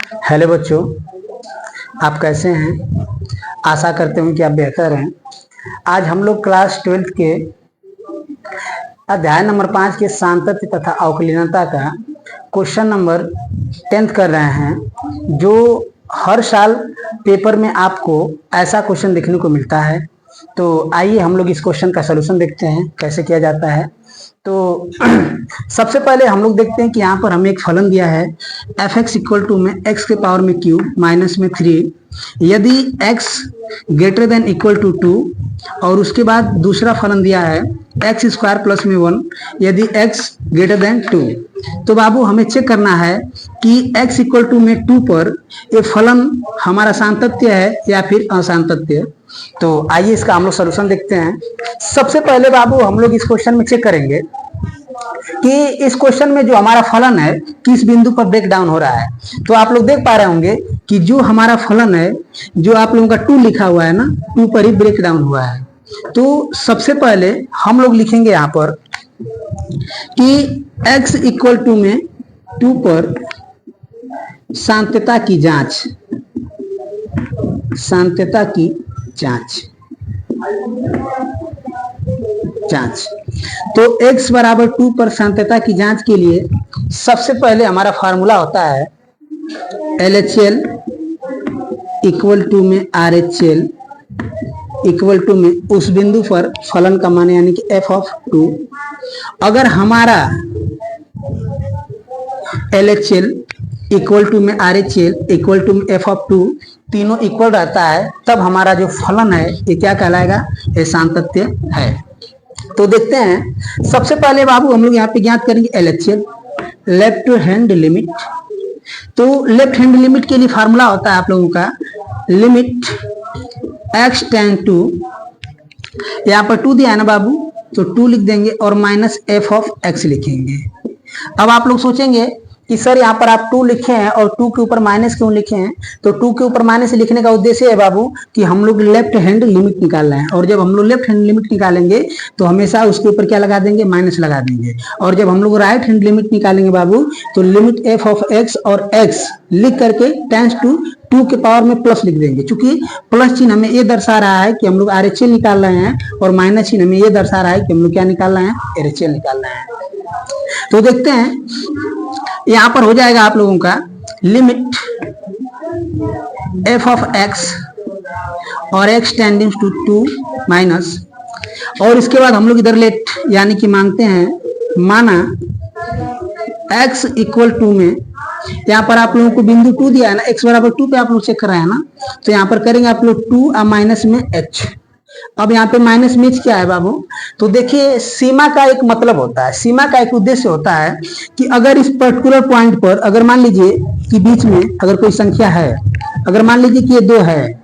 Hello बच्चों, आप कैसे हैं? आशा करते हूँ कि आप बेहतर हैं। आज हम लोग क्लास 12th के अध्याय नंबर 5 के सांतत्य तथा अवकलनीयता का क्वेश्चन नंबर 10th कर रहे हैं, जो हर साल पेपर में आपको ऐसा क्वेश्चन देखने को मिलता है। तो आइए हम लोग इस क्वेश्चन का सलूशन देखते हैं कैसे किया जाता है। तो सबसे पहले हम लोग देखते हैं कि यहाँ पर हमें एक फलन दिया है f(x) इक्वल टू में x के पावर में क्यूब माइनस में 3 यदि x greater than equal to 2, और उसके बाद दूसरा फलन दिया है x स्क्वायर प्लस में 1 यदि x ग्रेटर देन 2। तो बाबू हमें चेक करना है कि x इक्वल टू में 2 पर ये फलन हमारा सांतत्य है या फिर असांतत्य। तो आइए इसका हम लोग सलूशन देखते हैं। सबसे पहले बाबू हम लोग इस क्वेश्चन में चेक करेंगे कि इस क्वेश्चन में जो हमारा फलन है किस बिंदु पर ब्रेक डाउन हो रहा है। तो आप लोग देख पा रहे होंगे कि जो हमारा फलन है, जो आप लोगों का 2 लिखा हुआ है ना, 2 पर ही ब्रेक डाउन हुआ है। तो सबसे पहले हम लोग लिखेंगे यहाँ पर कि x इक्वल टू में 2 पर सांतत्यता की जांच, सांतत्यता की जांच। तो x बराबर 2 पर सांतत्यता की जांच के लिए सबसे पहले हमारा फार्मूला होता है LHL इक्वल टू में RHL इक्वल टू में उस बिंदु पर फलन का मान यानी कि f(2). अगर हमारा LHL इक्वल टू में RHL इक्वल टू में f(2) तीनों इक्वल रहता है, तब हमारा जो फलन है ये क्या कहलाएगा? ये सांतत्य है। तो देखते हैं। सबसे पहले बाबू हम लोग यहाँ पे ज्ञात करेंगे LHL, लेफ्ट हैंड लिमिट। तो लेफ्ट हैंड लिमिट के लिए फार्मूला होता है आप लोगों का लिमिट x टेंड टू, यहाँ पर 2 दिया है ना बाबू, तो 2 लिख देंगे और माइनस f(x) लिखेंगे। अब आप लोग सोचेंगे कि सर यहाँ पर आप 2 लिखे हैं और 2 के ऊपर माइनस क्यों लिखे हैं? तो 2 के ऊपर माइनस लिखने का उद्देश्य है बाबू कि हम लोग लेफ्ट हैंड लिमिट निकाल रहे हैं, और जब हम लोग लेफ्ट हैंड लिमिट निकालेंगे तो हमेशा उसके ऊपर क्या लगा देंगे? माइनस लगा देंगे। और जब हम लोग राइट हैंड लिमिट निकालेंगे बाबू, तो लिमिट f(x) और x लिख करके टेंस टू 2 के पावर में प्लस लिख देंगे। चूंकि प्लस चिन्ह हमें ये दर्शा रहा है कि हम लोग RHL निकाल रहे हैं, और माइनस चिन्ह हमें ये दर्शा रहा है कि हम लोग क्या निकाल रहे हैं? LHL निकाल रहे हैं। तो देखते हैं, यहाँ पर हो जाएगा आप लोगों का लिमिट f(x) और x टेंडिंग टू 2 माइनस, और इसके बाद हम लोग इधर लेट यानी कि मानते हैं, माना x इक्वल टू में, यहाँ पर आप लोगों को बिंदु 2 दिया है ना, x बराबर 2 पे आप लोग चेक कर रहे हैं ना, तो यहाँ पर करेंगे आप लोग 2 और माइनस में h। अब यहाँ पे माइनस में h क्या है बाबू? तो देखिए, सीमा का एक मतलब होता है, सीमा का एक उद्देश्य होता है कि अगर इस पर्टिकुलर पॉइंट पर, अगर मान लीजिए कि बीच में अगर कोई संख्या है, अगर मान लीजिए कि ये 2 है,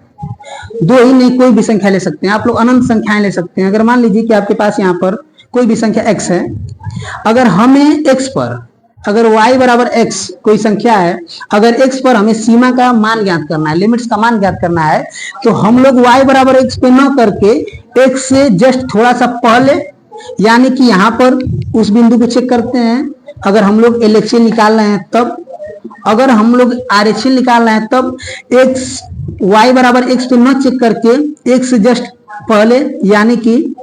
2 ही नहीं कोई भी संख्या ले सकते हैं आप लोग, अनंत संख्याएं ले सकते हैं। अगर मान लीजिए कि आपके पास यहाँ पर कोई भी संख्या x है, अगर हमें x पर, अगर y बराबर x कोई संख्या है, अगर x पर हमें सीमा का मान ज्ञात करना है, लिमिट्स का मान ज्ञात करना है, तो हम लोग y बराबर x पे न करके x से जस्ट थोड़ा सा पहले, यानी कि यहाँ पर उस बिंदु को चेक करते हैं। अगर हम लोग LHL निकाल रहे हैं तब, अगर हम लोग RHL निकाल रहे हैं तब x y बराबर x पे न चेक करके x से जस्ट पहले, यानी कि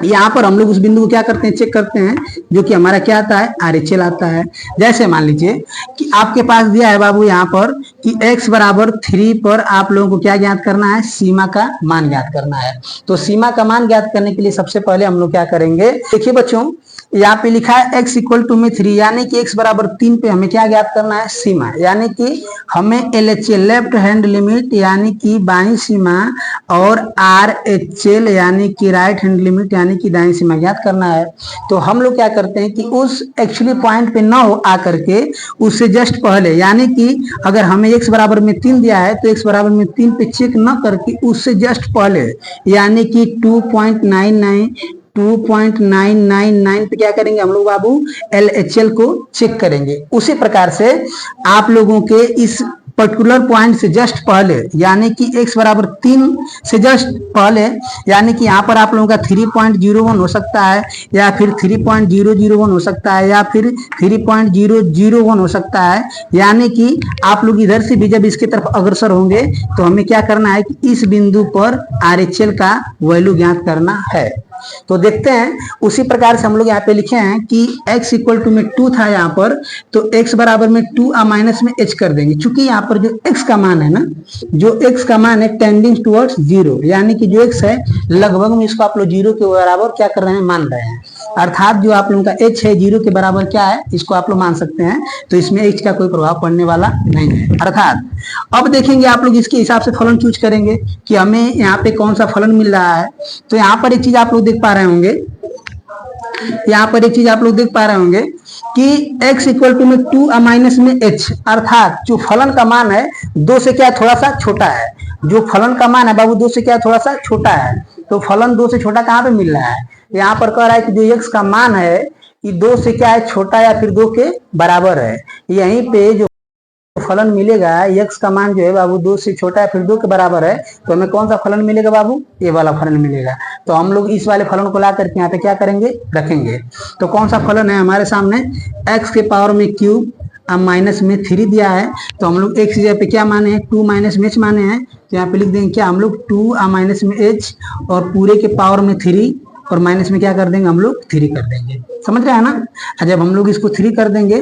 यहाँ पर हम लोग उस बिंदु को क्या करते हैं? चेक करते हैं, जो कि हमारा क्या आता है? RHL आता है। जैसे मान लीजिए कि आपके पास दिया है बाबू यहाँ पर कि x बराबर 3 पर आप लोगों को क्या ज्ञात करना है? सीमा का मान ज्ञात करना है। तो सीमा का मान ज्ञात करने के लिए सबसे पहले हम लोग क्या करेंगे? देखिए बच्चों, यहाँ पे लिखा है x इक्वल टू में 3, यानी कि x बराबर 3 पे हमें क्या ज्ञात करना है? सीमा, यानी कि हमें LHL लेफ्ट हैंड लिमिट यानी कि बाईं सीमा और RHL यानी कि राइट हैंड लिमिट यानी कि दाईं सीमा ज्ञात करना है। तो हम लोग क्या करते हैं कि उस एक्चुअली पॉइंट पे ना आ करके उससे जस्ट पहले, यानी कि अगर हमें x बराबर में 3 दिया है तो x बराबर में 3 पे चेक न करके उससे जस्ट पहले, यानी कि 2.999 पे क्या करेंगे हम लोग बाबू? LHL को चेक करेंगे। उसी प्रकार से आप लोगों के इस पर्टिकुलर पॉइंट से जस्ट पहले, यानी कि x बराबर 3 से जस्ट पहले, यानी कि यहाँ पर आप लोगों का 3.01 हो सकता है, या फिर 3.001 हो सकता है, या फिर 3.001 हो सकता है। यानी कि आप लोग इधर से भी जब इसकी तरफ अग्रसर होंगे तो हमें क्या करना है कि इस बिंदु पर RHL का वैल्यू ज्ञात करना है। तो देखते हैं, उसी प्रकार से हम लोग यहाँ पे लिखे हैं कि x इक्वल टू में 2 था यहाँ पर, तो x बराबर में 2 माइनस में h कर देंगे। चूंकि यहाँ पर जो x का मान है ना, जो x का मान है टेंडिंग टुवर्ड्स 0, यानी कि जो x है लगभग में इसको आप लोग 0 के बराबर क्या कर रहे हैं, मान रहे हैं। अर्थात जो आप लोगों का h है 0 के बराबर क्या है, इसको आप लोग मान सकते हैं। तो इसमें h का कोई प्रभाव पड़ने वाला नहीं है। अर्थात अब देखेंगे आप लोग इसके हिसाब से फलन चूज करेंगे कि हमें यहाँ पे कौन सा फलन मिल रहा है। तो यहाँ पर एक चीज आप लोग देख पा रहे होंगे, यहाँ पर एक चीज आप लोग देख पा रहे होंगे कि x इक्वल टू में 2 माइनस में h, अर्थात जो फलन का मान है 2 से क्या थोड़ा सा छोटा है। जो फलन का मान है बाबू 2 से क्या थोड़ा सा छोटा है। तो फलन 2 से छोटा कहाँ पे मिल रहा है, यहाँ पर कह रहा है कि जो x का मान है कि 2 से क्या है छोटा या फिर 2 के बराबर है। यहीं पे जो फलन मिलेगा x का मान जो है बाबू 2 से छोटा है फिर 2 के बराबर है, तो हमें कौन सा फलन मिलेगा बाबू, ये वाला फलन मिलेगा। तो हम लोग इस वाले फलन को ला करके यहाँ पे क्या करेंगे, रखेंगे। तो कौन सा फलन है हमारे सामने, x के पावर में क्यूब अब माइनस में 3 दिया है। तो हम लोग x की जगह पे क्या माने हैं, 2 माइनस में h माने हैं। तो यहाँ पे लिख देंगे क्या हम लोग 2 माइनस में h और पूरे के पावर में 3 और माइनस में क्या कर देंगे हम लोग 3 कर देंगे। समझ रहे हैं ना। जब हम लोग इसको 3 कर देंगे,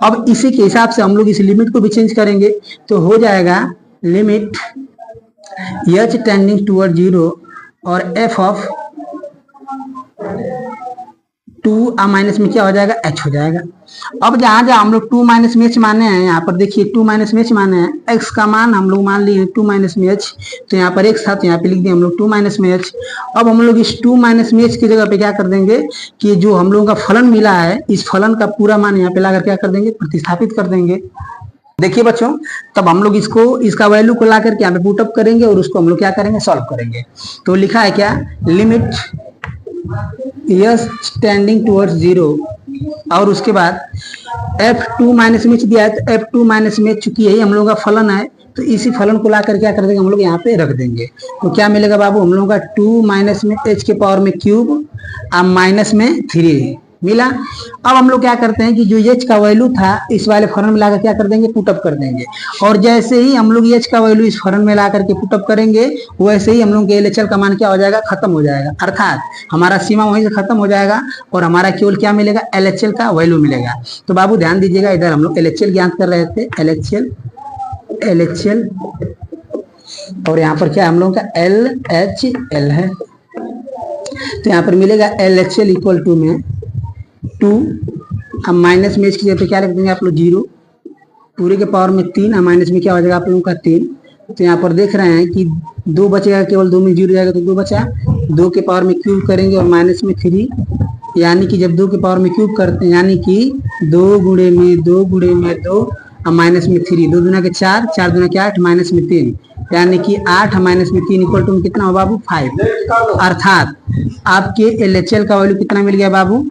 अब इसी के हिसाब से हम लोग इस लिमिट को भी चेंज करेंगे। तो हो जाएगा लिमिट h टेंडिंग टुवर्ड 0 और f ऑफ 2 माइनस में क्या हो जाएगा, h हो जाएगा। अब जहां जहां हम लोग 2 माइनस में h माने हैं, यहाँ पर देखिए 2 माइनस में h माने हैं, x का मान हम लोग मान लिए 2 माइनस में h, तो यहाँ पर x था तो यहाँ पे लिख दिए हम लोग 2 माइनस में h। अब हम लोग इस 2 माइनस में h की जगह पे क्या कर देंगे कि जो हम लोगों का फलन मिला है इस फलन का पूरा मान यहाँ पे लाकर क्या कर देंगे, प्रतिस्थापित कर देंगे। देखिए बच्चों, तब हम लोग इसका वैल्यू को ला करके यहाँ पे पुटअप करेंगे और उसको हम लोग क्या करेंगे, सॉल्व करेंगे। तो लिखा है क्या, लिमिट s टेंडिंग टुवर्ड्स 0 और उसके बाद f2 माइनस में दिया है, तो f2 माइनस में चूंकि यही हम लोगों का फलन है तो इसी फलन को लाकर क्या कर देंगे हम लोग यहाँ पे रख देंगे। तो क्या मिलेगा बाबू, हम लोगों का 2 माइनस में h के पावर में क्यूब अब माइनस में 3 मिला। अब हम लोग क्या करते हैं कि जो h का वैल्यू था इस वाले फलन में लाकर क्या कर देंगे, पुटअप कर देंगे। और जैसे ही हम लोग h का वैल्यू इस फलन में ला करके पुटअप करेंगे, वैसे ही हम लोग के LHL का मान क्या हो जाएगा, खत्म हो जाएगा। अर्थात हमारा सीमा वहीं से खत्म हो जाएगा और हमारा केवल क्या मिलेगा, LHL का वैल्यू मिलेगा। तो बाबू ध्यान दीजिएगा, इधर हम लोग LHL ज्ञात कर रहे थे, LHL और यहाँ पर क्या हम लोगों का LHL है। तो यहाँ पर मिलेगा LHL इक्वल टू में 2 अब माइनस में इसकी जगह पे क्या लिख देंगे आप लोग 0, पूरे के पावर में 3 अब माइनस में क्या हो जाएगा आप लोगों का 3। तो यहाँ पर देख रहे हैं कि 2 बचेगा, केवल 2 में 0 जाएगा तो 2 बचा। 2 के पावर में क्यूब करेंगे और माइनस में 3, यानी कि जब 2 के पावर में क्यूब करते हैं यानी कि 2 गुणे में 2 गुणे में 2 अब माइनस में 3, 2 दूना के 4, 4 दूना के 8 माइनस में 3, यानी कि 8 माइनस में 3 इक्वल टू कितना हो बाबू 5। अर्थात आपके LHL का वैल्यू कितना मिल गया बाबू,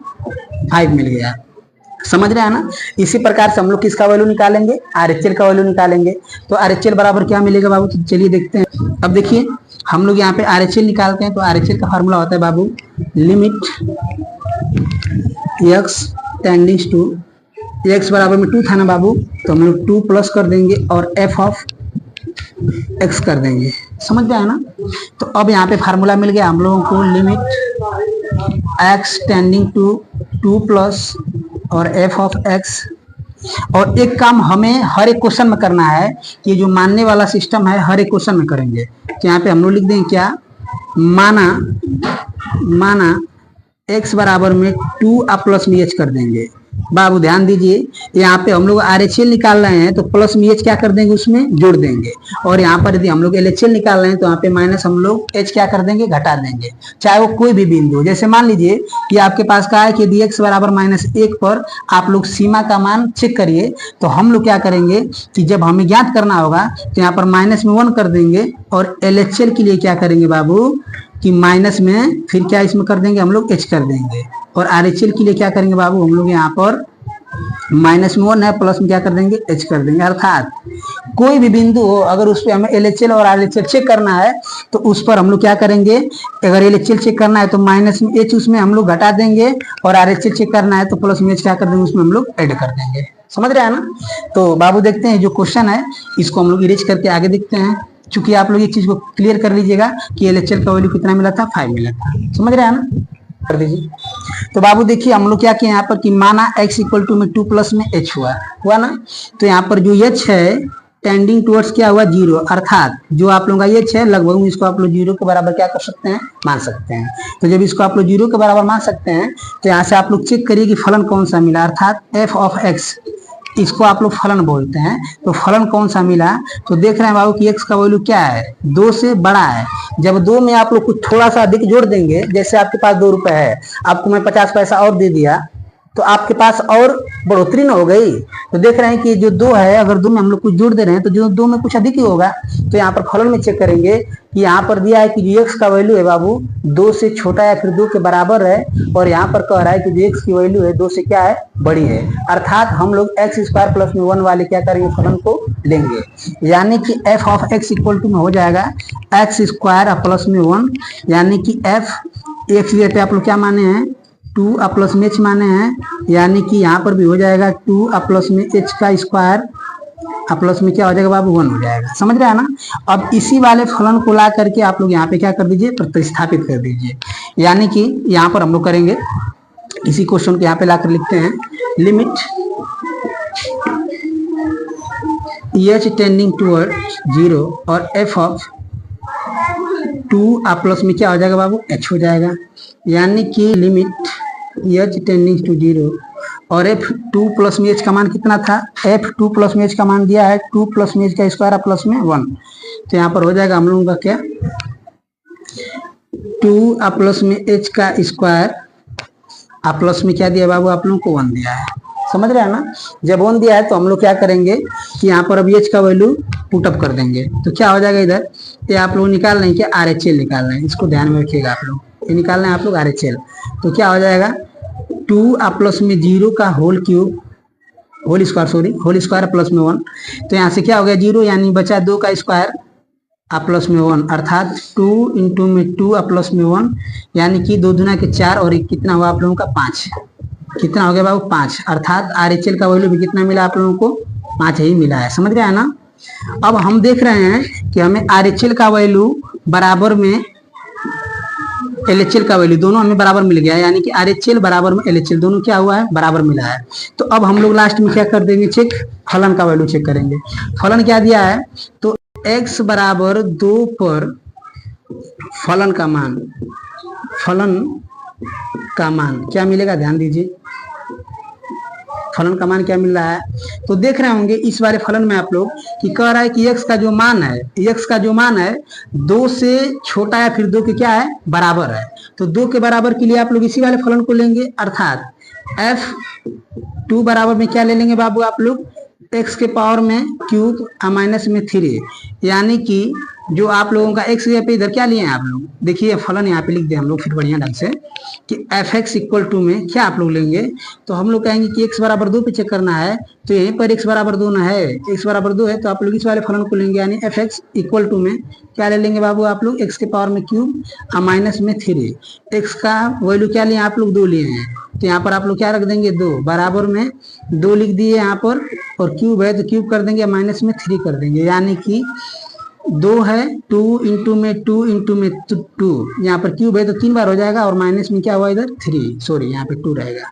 5 मिल गया। समझ रहे हैं ना। इसी प्रकार से हम लोग किसका वैल्यू निकालेंगे, RHL का वैल्यू निकालेंगे। तो RHL बराबर क्या मिलेगा बाबू, तो चलिए देखते हैं। अब देखिए हम लोग यहाँ पे RHL निकालते हैं, तो RHL का फार्मूला होता है बाबू limit x tending to, x बराबर में 2 था ना बाबू, तो हम लोग 2 प्लस कर देंगे और f ऑफ x कर देंगे। समझ गए ना। तो अब यहाँ पे फार्मूला मिल गया हम लोगों को, limit x tending to 2 plus और f ऑफ x। और एक काम हमें हर एक क्वेश्चन में करना है कि जो मानने वाला सिस्टम है हर एक क्वेश्चन में करेंगे। तो यहाँ पे हम लोग लिख देंगे क्या, माना x बराबर में 2 अब प्लस में h कर देंगे। बाबू ध्यान दीजिए, यहाँ पे हम लोग RHL निकाल रहे हैं तो प्लस में h क्या कर देंगे, उसमें जोड़ देंगे। और यहाँ पर यदि हम लोग LHL निकाल रहे हैं तो यहाँ पे माइनस हम लोग h क्या कर देंगे, घटा देंगे, चाहे वो कोई भी बिंदु। जैसे मान लीजिए कि आपके पास कहा है कि यदि x बराबर -1 पर आप लोग सीमा का मान चेक करिए, तो हम लोग क्या करेंगे कि जब हमें ज्ञात करना होगा तो यहाँ पर माइनस में 1 कर देंगे और LHL के लिए क्या करेंगे बाबू कि माइनस में फिर क्या इसमें कर देंगे हम लोग h कर देंगे। और RHL के लिए क्या करेंगे बाबू, हम लोग यहाँ पर माइनस में 1 है, प्लस में क्या कर देंगे h कर देंगे। अर्थात कोई भी बिंदु हो अगर उस पर हमें LHL और RHL चेक करना है तो उस पर हम लोग क्या करेंगे, अगर LHL चेक करना है तो माइनस में h उसमें हम लोग घटा देंगे, और RHL चेक करना है तो प्लस में h क्या कर देंगे, उसमें हम लोग ऐड कर देंगे। समझ रहे हैं ना। तो बाबू देखते हैं जो क्वेश्चन है इसको हम लोग इरेज करके आगे देखते हैं। चूंकि आप लोग एक चीज को क्लियर कर लीजिएगा कि LHL का वैल्यू कितना मिला था, 5 मिला था। समझ रहे हैं ना, कर दीजिए। तो बाबू देखिए हम लोग क्या किए यहाँ पर कि माना x इक्वल टू में 2 प्लस में h हुआ ना। तो यहाँ पर जो h है टेंडिंग टुवर्ड्स क्या हुआ, 0। अर्थात जो आप लोगों का h है लगभग इसको आप लोग 0 के बराबर क्या कर सकते हैं, मान सकते हैं। तो जब इसको आप लोग 0 के बराबर मान सकते हैं तो यहाँ से आप लोग चेक करिए कि फलन कौन सा मिला। अर्थात f ऑफ x, इसको आप लोग फलन बोलते हैं। तो फलन कौन सा मिला, तो देख रहे हैं बाबू कि x का वैल्यू क्या है, 2 से बड़ा है। जब 2 में आप लोग कुछ थोड़ा सा अधिक जोड़ देंगे, जैसे आपके पास 2 रुपए है, आपको मैं 50 पैसा और दे दिया, तो आपके पास और बढ़ोतरी ना हो गई। तो देख रहे हैं कि जो 2 है, अगर 2 में हम लोग कुछ जोड़ दे रहे हैं तो जो 2 में कुछ अधिक ही होगा। तो यहाँ पर फलन में चेक करेंगे कि यहाँ पर दिया है कि जो x का वैल्यू है बाबू 2 से छोटा या फिर 2 के बराबर है, और यहाँ पर कह रहा है कि जो x की वैल्यू है 2 से क्या है, बड़ी है। अर्थात हम लोग x स्क्वायर प्लस में 1 वाले क्या करेंगे, फलन को लेंगे। यानी कि f of x equal to में हो जाएगा x स्क्वायर प्लस में 1, यानी कि f x जगह पे आप लोग क्या माने हैं, 2 प्लस में h माने हैं, यानी कि यहाँ पर भी हो जाएगा 2 प्लस में h का स्क्वायर प्लस में क्या हो जाएगा बाबू, 1 हो जाएगा। समझ रहे हैं ना। अब इसी वाले फलन को ला करके आप लोग यहाँ पे क्या कर दीजिए, प्रतिस्थापित कर दीजिए। यानी कि यहाँ पर हम लोग करेंगे, इसी क्वेश्चन को यहाँ पे लाकर लिखते हैं, लिमिट h टेंडिंग टुवर्ड 0 और f ऑफ 2 प्लस में क्या हो जाएगा बाबू, h हो जाएगा। यानी कि लिमिट h टेंडिंग टू 0 और f2 प्लस में h का मान कितना था, f2 प्लस में h का मान दिया है 2 प्लस में h का स्क्वायर प्लस में 1। तो यहाँ पर हो जाएगा हम लोगों का क्या, 2 प्लस में h का स्क्वायर प्लस में क्या दिया बाबू, आप लोगों को 1 दिया है। समझ रहे हैं ना। जब 1 दिया है तो हम लोग क्या करेंगे कि यहाँ पर अभी h का वैल्यू पुट अप कर देंगे। तो क्या हो जाएगा, इधर ये आप लोग निकाल रहे हैं कि RHL निकाल रहे हैं, इसको ध्यान में रखिएगा आप लोग, ये निकाल रहे हैं आप लोग RHL। तो क्या हो जाएगा, 2 प्लस में 0 का whole cube, whole square plus में 1। तो यहाँ से क्या हो गया 0, यानी बचा 2 का स्क्वायर प्लस में 1। अर्थात 2 इंटू में 2 प्लस में 1, यानी कि 2 दूना के 4 और कितना हुआ आप लोगों का 5। कितना हो गया बाबू, 5। अर्थात RHL का वैल्यू भी कितना मिला आप लोगों को, 5 ही मिला है। समझ रहे हैं ना। अब हम देख रहे हैं कि हमें RHL का वैल्यू बराबर में LHL का वैल्यू दोनों हमें बराबर मिल गया है, यानी कि RHL बराबर में LHL दोनों क्या हुआ है, बराबर मिला है। तो अब हम लोग लास्ट में क्या कर देंगे, चेक फलन का वैल्यू चेक करेंगे। फलन क्या दिया है, तो x बराबर 2 पर फलन का मान क्या मिलेगा, ध्यान दीजिए। फलन का मान क्या मिल रहा है, तो देख रहे होंगे इस वाले फलन में आप लोग कि कह रहा है कि x का जो मान है 2 से छोटा या फिर 2 के क्या है, बराबर है। तो 2 के बराबर के लिए आप लोग इसी वाले फलन को लेंगे। अर्थात f2 बराबर में क्या ले लेंगे बाबू आप लोग, x के पावर में क्यूब माइनस में 3, यानी कि जो आप लोगों का x पे इधर क्या लिए हैं आप लोग, देखिए फलन यहाँ पे लिख दें हम लोग फिर बढ़िया ढंग से कि fx इक्वल टू में क्या आप लोग लेंगे, तो हम लोग कहेंगे कि x बराबर 2 पे चेक करना है, तो यहीं पर x बराबर 2 ना है, x बराबर 2 है तो आप लोग इस वाले फलन को लेंगे, यानी fx इक्वल टू में क्या ले लेंगे बाबू आप लोग, x के पावर में क्यूब माइनस में 3। x का वैल्यू क्या लिए आप लोग, 2 लिए हैं, तो यहाँ पर आप लोग क्या रख देंगे, 2 बराबर में 2 लिख दिए यहाँ पर, और क्यूब है तो क्यूब कर देंगे माइनस में 3 कर देंगे, यानी कि 2 है 2 इंटू में 2 यहाँ पर क्यूब है तो 3 बार हो जाएगा, और माइनस में क्या हुआ इधर 3, सॉरी यहाँ पे 2 रहेगा।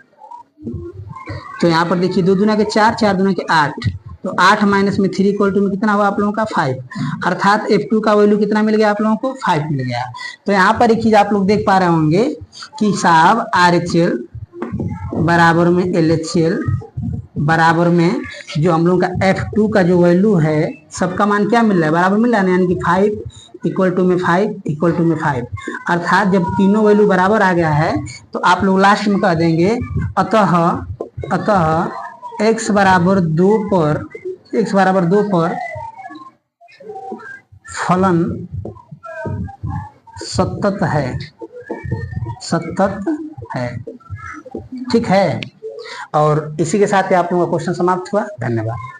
तो यहाँ पर देखिए 2 दूना के 4, 4 दूना के 8, तो 8 माइनस में 3 इक्वल टू में कितना हुआ आप लोगों का 5। अर्थात f2 का वैल्यू कितना मिल गया आप लोगों को, 5 मिल गया। तो यहाँ पर एक चीज आप लोग देख पा रहे होंगे कि साहब RHL बराबर में LHL बराबर में जो हम लोग का f2 का जो वैल्यू है सबका मान क्या मिल रहा है, बराबर मिल रहा है, यानी कि 5 इक्वल टू में 5 इक्वल टू में 5। अर्थात जब तीनों वैल्यू बराबर आ गया है तो आप लोग लास्ट में कह देंगे अतः x बराबर 2 पर फलन सतत है। ठीक है। और इसी के साथ ही आप लोगों का क्वेश्चन समाप्त हुआ। धन्यवाद।